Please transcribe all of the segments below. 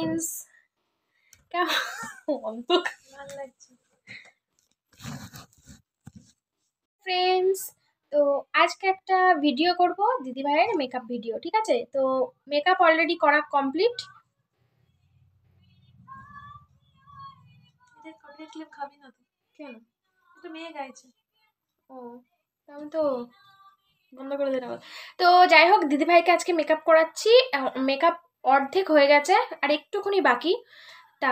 Friends, কেমন ভালো লাগছে ফ্রেন্ডস? তো আজকে একটা ভিডিও করব দিদিভাইয়ের মেকআপ ভিডিও, ঠিক আছে? তো মেকআপ অলরেডি করা কমপ্লিট। খাবি না তো কেন? এটা মেয়ে গাইছে। ও, আমি তো বন্ধ করে দিলাম। তো যাই হোক, দিদিভাইকে আজকে মেকআপ করাচ্ছি। মেকআপ অর্ধেক হয়ে গেছে, আর একটুখানি বাকি। তা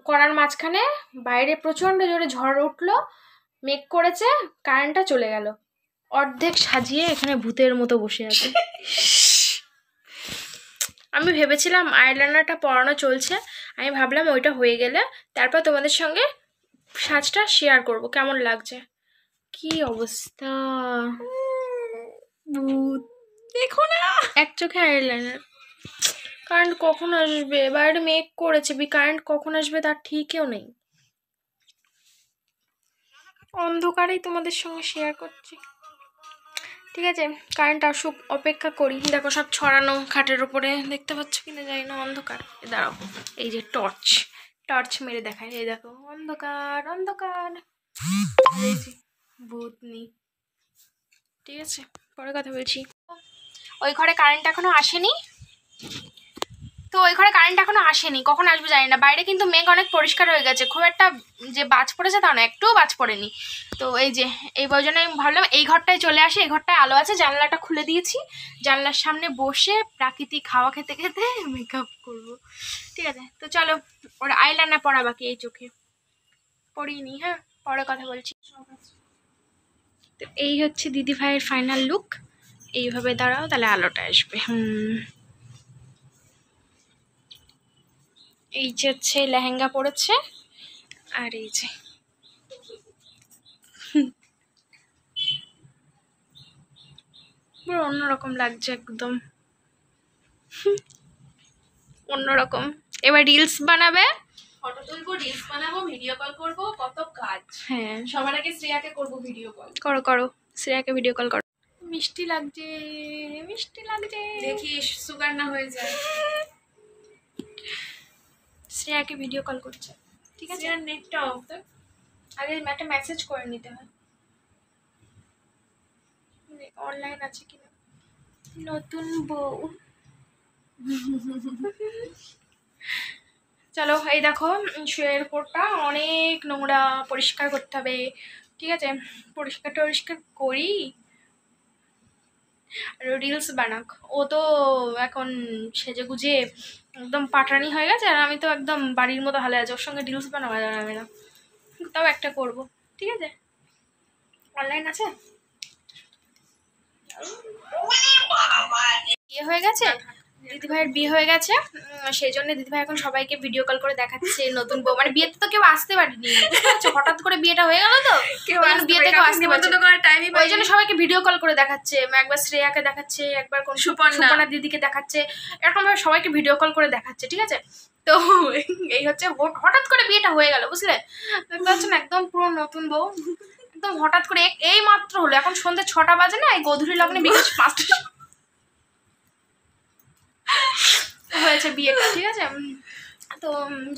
করার মাঝখানে বাইরে প্রচণ্ড জোরে ঝড় উঠলো, মেঘ করেছে, কারেন্টটা চলে গেল। অর্ধেক সাজিয়ে এখানে ভূতের মতো বসে আছে। আমি ভেবেছিলাম আইলাইনারটা পরানো চলছে, আমি ভাবলাম ওইটা হয়ে গেলে তারপর তোমাদের সঙ্গে সাজটা শেয়ার করব কেমন লাগছে। কি অবস্থা, ভূত দেখো না, এক চোখে আইলাইনার। কারেন্ট কখন আসবে? বাইরে মেঘ করেছে, কারেন্ট কখন আসবে তার ঠিকও নেই। অন্ধকারেই তোমাদের সঙ্গে শেয়ার করছি, ঠিক আছে? কারেন্ট আসুক, অপেক্ষা করি। দেখো সব ছড়ানো খাটের উপরে, দেখতে পাচ্ছ কিনা জানি না, অন্ধকার। দাঁড়াও, এই যে টর্চ মেরে দেখায়, এই দেখো অন্ধকার অন্ধকার। এই যে ভূত নেই, ঠিক আছে? পরে কথা বলছি। ওই ঘরে কারেন্ট এখনো আসেনি, কখন আসবে জানি না। বাইরে কিন্তু মেঘ অনেক পরিষ্কার হয়ে গেছে, খুব একটা যে বাজ পড়েছে তা না, একটুও বাজ পড়েনি। তো এই যে এই জন্য আমি ভাবলাম এই ঘরটায় চলে আসি, এই ঘরটায় আলো আছে, জানলাটা খুলে দিয়েছি, জানলার সামনে বসে প্রাকৃতিক হাওয়া খেতে খেতে মেকআপ করব, ঠিক আছে? তো চলো, ওর আইলাইনার পরা বাকি, এই চোখে পরিনি, হ্যাঁ পরে কথা বলছি। তো এই হচ্ছে দিদি ভাইয়ের ফাইনাল লুক। এইভাবে দাঁড়াও, তাহলে আলোটা আসবে। এই যে হচ্ছে লেহেঙ্গা পরেছে, আর এই যে পুরো অন্যরকম লাগছে, একদম অন্যরকম। এবার রিলস বানাবে, ফটো তুলবো, রিলস বানাবো, ভিডিও কল করবো, কত কাজ। হ্যাঁ, সবার আগে শ্রেয়াকে করবো ভিডিও কল। করো শ্রেয়াকে ভিডিও কল করো। মিষ্টি লাগছে, দেখিস সুগার না হয়ে যায়। শ্রেয়াকে ভিডিও কল করছে, ঠিক আছে? শ্রেয়ার নেটটা অফ, তো আগে একটা মেসেজ করে নিতে হয়, অনলাইন আছে কিনা। নতুন বউ, চলো এই দেখো শুয়ের উপরটা অনেক নোংরা, পরিষ্কার করতে হবে, ঠিক আছে? পরিষ্কার করি, রিলস বানাক। ও তো এখন সেজে গুজে একদম পাটানি হয়ে গেছে, আর আমি তো একদম বাড়ির মতো হালে আছে, ওর সঙ্গে রিলস বানাবো যাবে না। তাও একটা করব, ঠিক আছে? অনলাইন আছে। বিয়ে হয়ে গেছে, দিদিভাইয়ের বিয়ে হয়ে গেছে, সেই জন্য দিদিভাই এখন সবাইকে ভিডিও কল করে দেখাচ্ছে নতুন বউ। মানে বিয়েতে তো কেউ আসতে পারেনি, হঠাৎ করে বিয়েটা হয়ে গেল, তো বিয়েতে কেউ আসতে পারছে না, ওই জন্য সবাইকে ভিডিও কল করে দেখাচ্ছে। একবার শ্রেয়াকে দেখাচ্ছে, একবার কোন সুপর্ণা দিদিকে দেখাচ্ছে, এরকম ভাবে সবাইকে ভিডিও কল করে দেখাচ্ছে, ঠিক আছে? তো এই হচ্ছে, হঠাৎ করে বিয়েটা হয়ে গেল, বুঝলে? দেখতে পাচ্ছেন একদম পুরো নতুন বউ, একদম হঠাৎ করে এই মাত্র হলো। এখন সন্ধ্যে 6টা বাজে না, এই গোধূলি লগ্নে বিকেল 5টা হয়েছে বিয়েটা, ঠিক আছে? তো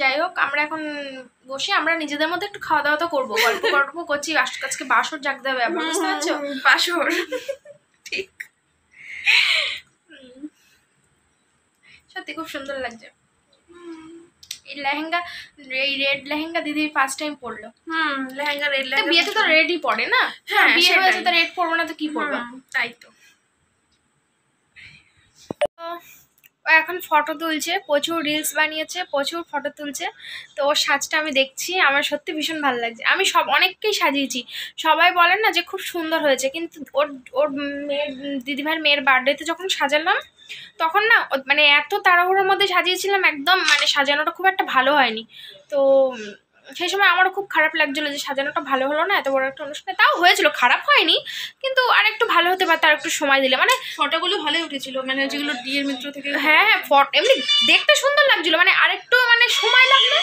যাই হোক, আমরা এখন বসে আমরা নিজেদের মধ্যে একটু খাওয়া দাওয়া তো করবো, গল্প করছি। আজকে বাসর জাগতে হবে, বুঝতে পারছো? বাসর, ঠিক। সত্যি খুব সুন্দর লাগছে এই লেহেঙ্গা, এই রেড লেহেঙ্গা দিদি ফার্স্ট টাইম পরলো। লেহেঙ্গা রেড লেহেঙ্গা, বিয়েতে তো রেডই পরে না। হ্যাঁ, বিয়ে হয়েছে তো রেড পরবো না তো কি পরবো? তাই তো। ও এখন ফটো তুলছে, প্রচুর রিলস বানিয়েছে, প্রচুর ফটো তুলছে। তো ওর সাজটা আমি দেখছি, আমার সত্যি ভীষণ ভালো লাগছে। আমি অনেককেই সাজিয়েছি, সবাই বলেন না যে খুব সুন্দর হয়েছে, কিন্তু ওর মেয়ের, দিদিভাইয়ের মেয়ের বার্থডেতে যখন সাজালাম তখন না, মানে এত তাড়াহুড়োর মধ্যে সাজিয়েছিলাম, একদম মানে সাজানোটা খুব একটা ভালো হয়নি। তো সেই সময় আমারও খুব খারাপ লাগছিলো যে সাজানোটা ভালো হলো না, এত বড় একটা অনুষ্ঠানে। তাও হয়েছিল, খারাপ হয়নি, কিন্তু আর একটু ভালো হতে পারত, আর একটু সময় দিলে। মানে ফটোগুলো ভালোই উঠেছিল, মানে যেগুলো ডিএর মিত্র থেকে। হ্যাঁ, এমনি দেখতে সুন্দর লাগছিল, মানে আরেকটু মানে সময় লাগলে।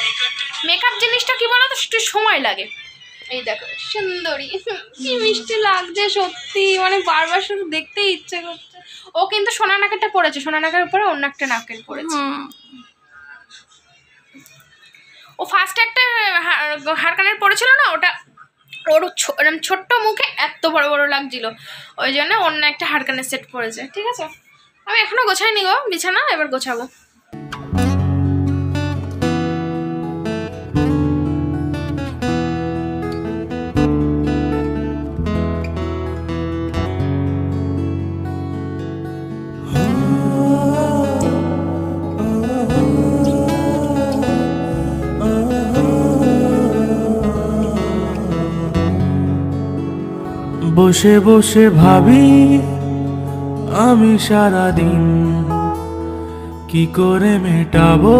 মেকআপ জিনিসটা কি বলো তো, একটু সময় লাগে। এই দেখো সুন্দরী, কি মিষ্টি লাগছে সত্যি, মানে বারবার শুধু দেখতেই ইচ্ছে করছে। ও কিন্তু সোনা নাকেরটা পরেছে, সোনা নাকের উপরে অন্য একটা নাকের পরেছে। ও ফার্স্টে একটা হাড় কানের পড়েছিল না, ওটা ওর ছোট্ট মুখে এত বড় বড় লাগছিল, ওই জন্য অন্য একটা হাড় কানের সেট পড়েছে। ঠিক আছে, আমি এখনো গোছাইনি গো বিছানা, এবার গোছাবো। বসে বসে ভাবি আমি সারাদিন কি করে মেটাবো।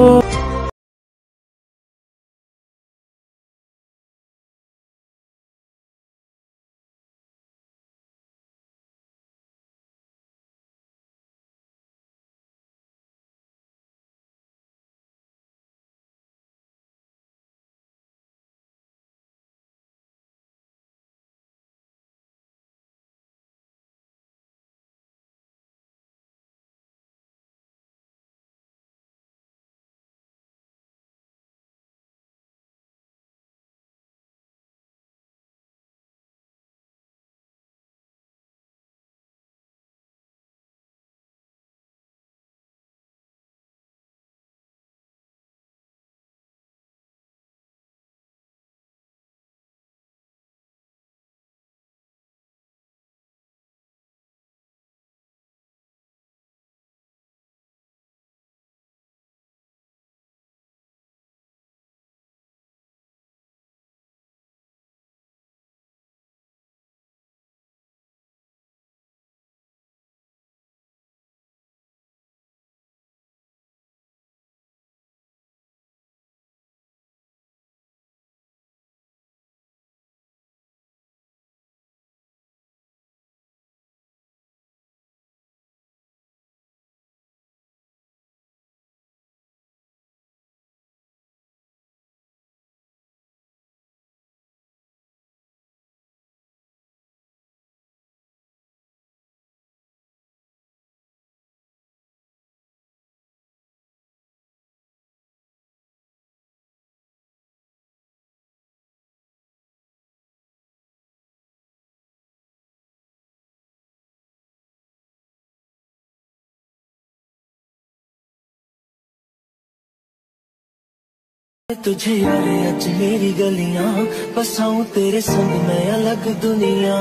तुझे यार अच मेरी गलियां बसाऊं तेरे संग मैं अलग दुनिया।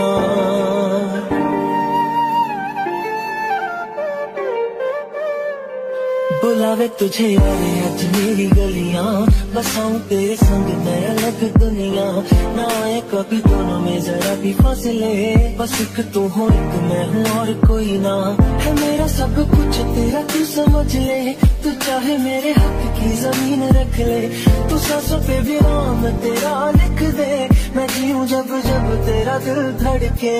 बुलावे तुझे यार अच मेरी गलियां बसाऊं तेरे संग मैं अलग दुनिया। ना आए कभी दोनों में जरा भी फासले, बस एक तू हो एक मैं हूँ और कोई ना। है मेरा सब कुछ तेरा तू समझ ले, तू चाहे मेरे हक की जमीन रख ले। तू सांसों पे भी नाम तेरा लिख दे, मैं जीऊं जब जब तेरा दिल धड़के।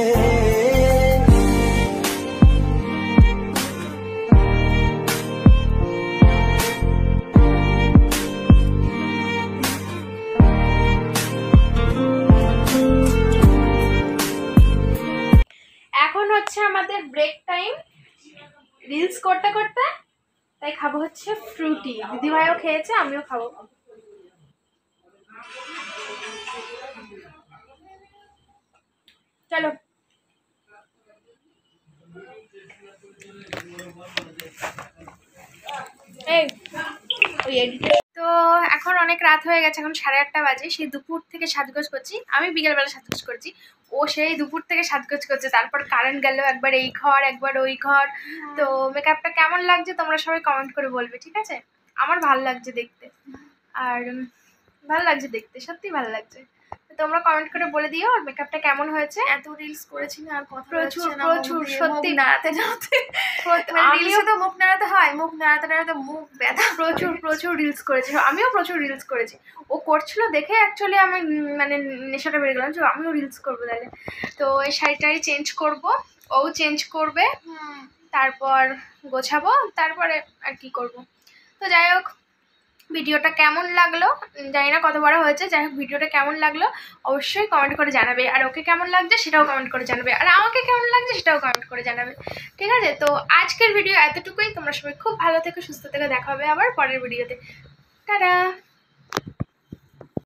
এখন হচ্ছে আমাদের ব্রেক টাইম, রিলস করতে করতে, তাই খাবো হচ্ছে ফ্রুটি। দিদিভাইও খেয়েছে, আমিও খাবো। চলো এই তো এখন অনেক রাত হয়ে গেছে, এখন 8:30 বাজে। সেই দুপুর থেকে সাজগোজ করছি, আমি বিকেলবেলা সাজগোজ করছি, ও সেই দুপুর থেকে সাজগোজ করছে। তারপর কারেন্ট গেল, একবার এই ঘর একবার ওই ঘর। তো মেকআপটা কেমন লাগছে তোমরা সবাই কমেন্ট করে বলবে, ঠিক আছে? আমার ভালো লাগছে দেখতে, আর ভালো লাগছে দেখতে, সত্যি ভালো লাগছে। তোমরা কমেন্ট করে বলে দিও আর মেকআপটা কেমন হয়েছে। এত রিলস করেছি না, আর কথা প্রচুর প্রচুর সত্যি নাড়াতে নাড়াতে রিলসে তো মুখ নাড়াতে হয়, মুখ নাড়াতে নাড়াতে মুখ ব্যথা। প্রচুর প্রচুর রিলস করেছি, আমিও প্রচুর রিলস করেছি। ও করছিল দেখে অ্যাকচুয়ালি আমি মানে নেশাটা বেড়ে গেলাম যে আমিও রিলস করবো তাহলে। তো এই শাড়িটাই চেঞ্জ করব, ও চেঞ্জ করবে, তারপর গোছাবো, তারপরে আর কি করব। তো যাই হোক, ভিডিওটা কেমন লাগলো জানি না, কত বড় হয়েছে। যাই হোক, ভিডিওটা কেমন লাগলো অবশ্যই কমেন্ট করে জানাবে, আর ওকে কেমন লাগছে সেটাও কমেন্ট করে জানাবে, আর আমাকে কেমন লাগছে সেটাও কমেন্ট করে জানাবে, ঠিক আছে? তো আজকের ভিডিও এতটুকুই। তোমরা সবাই খুব ভালো থেকো, সুস্থ থেকো, দেখা হবে আবার পরের ভিডিওতে। টাটা।